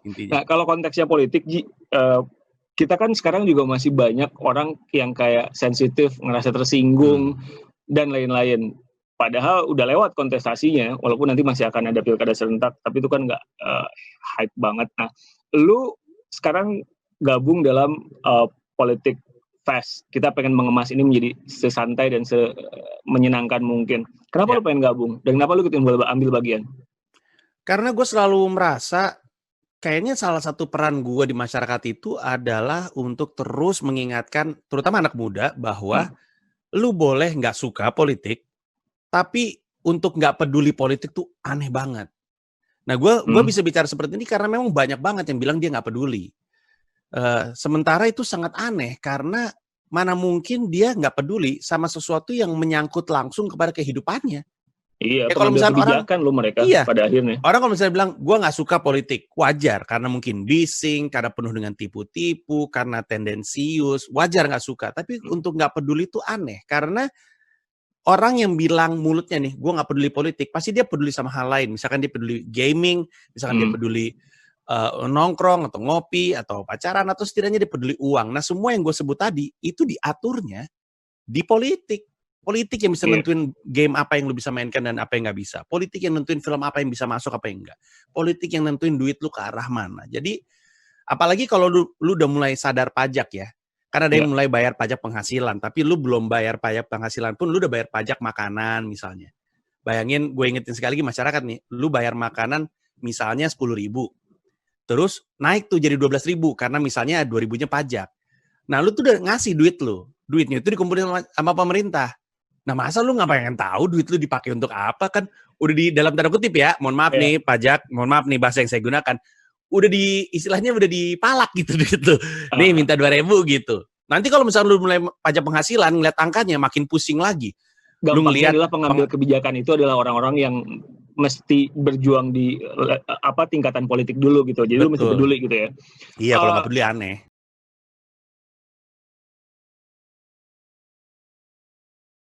intinya. Nah, kalau konteksnya politik, Ji, kita kan sekarang juga masih banyak orang yang kayak sensitif, ngerasa tersinggung, dan lain-lain. Padahal udah lewat kontestasinya, walaupun nanti masih akan ada pilkada serentak, tapi itu kan nggak hype banget. Nah, lu sekarang gabung dalam politik fast. Kita pengen mengemas ini menjadi sesantai dan menyenangkan mungkin. Kenapa lu pengen gabung? Dan kenapa lu ikutin ambil bagian? Karena gue selalu merasa kayaknya salah satu peran gue di masyarakat itu adalah untuk terus mengingatkan, terutama anak muda, bahwa lu boleh nggak suka politik, tapi untuk nggak peduli politik tuh aneh banget. Nah, gue bisa bicara seperti ini karena memang banyak banget yang bilang dia nggak peduli. Sementara itu sangat aneh karena mana mungkin dia nggak peduli sama sesuatu yang menyangkut langsung kepada kehidupannya. Iya, kalau misalnya kebijakan lo mereka pada akhirnya. Orang kalau misalnya bilang, gue nggak suka politik, wajar. Karena mungkin bising, karena penuh dengan tipu-tipu, karena tendensius, wajar nggak suka. Tapi untuk nggak peduli itu aneh. Karena orang yang bilang mulutnya nih, gue nggak peduli politik, pasti dia peduli sama hal lain. Misalkan dia peduli gaming, misalkan dia peduli nongkrong, atau ngopi, atau pacaran, atau setidaknya dia peduli uang. Nah, semua yang gue sebut tadi, itu diaturnya di politik. Politik yang bisa nentuin game apa yang lu bisa mainkan dan apa yang nggak bisa. Politik yang nentuin film apa yang bisa masuk, apa yang enggak. Politik yang nentuin duit lu ke arah mana. Jadi, apalagi kalau lu udah mulai sadar pajak ya. Karena ada yang mulai bayar pajak penghasilan. Tapi lu belum bayar pajak penghasilan pun, lu udah bayar pajak makanan misalnya. Bayangin, gue ingetin sekali lagi masyarakat nih. Lu bayar makanan misalnya 10.000. Terus naik tuh jadi 12.000 karena misalnya 2.000-nya pajak. Nah, lu tuh udah ngasih duit lu. Duitnya itu dikumpulin sama pemerintah. Nah, masa lu nggak pengen tahu duit lu dipakai untuk apa? Kan udah di dalam tanda kutip ya, mohon maaf nih pajak, mohon maaf nih bahasa yang saya gunakan, udah istilahnya udah dipalak gitu duit lu. Nih minta 2.000 gitu. Nanti kalau misalnya lu mulai pajak penghasilan, ngeliat angkanya makin pusing lagi. Gampangnya adalah pengambil kebijakan itu adalah orang-orang yang mesti berjuang di tingkatan politik dulu gitu. Jadi lu mesti peduli gitu ya. Iya, kalau nggak peduli aneh.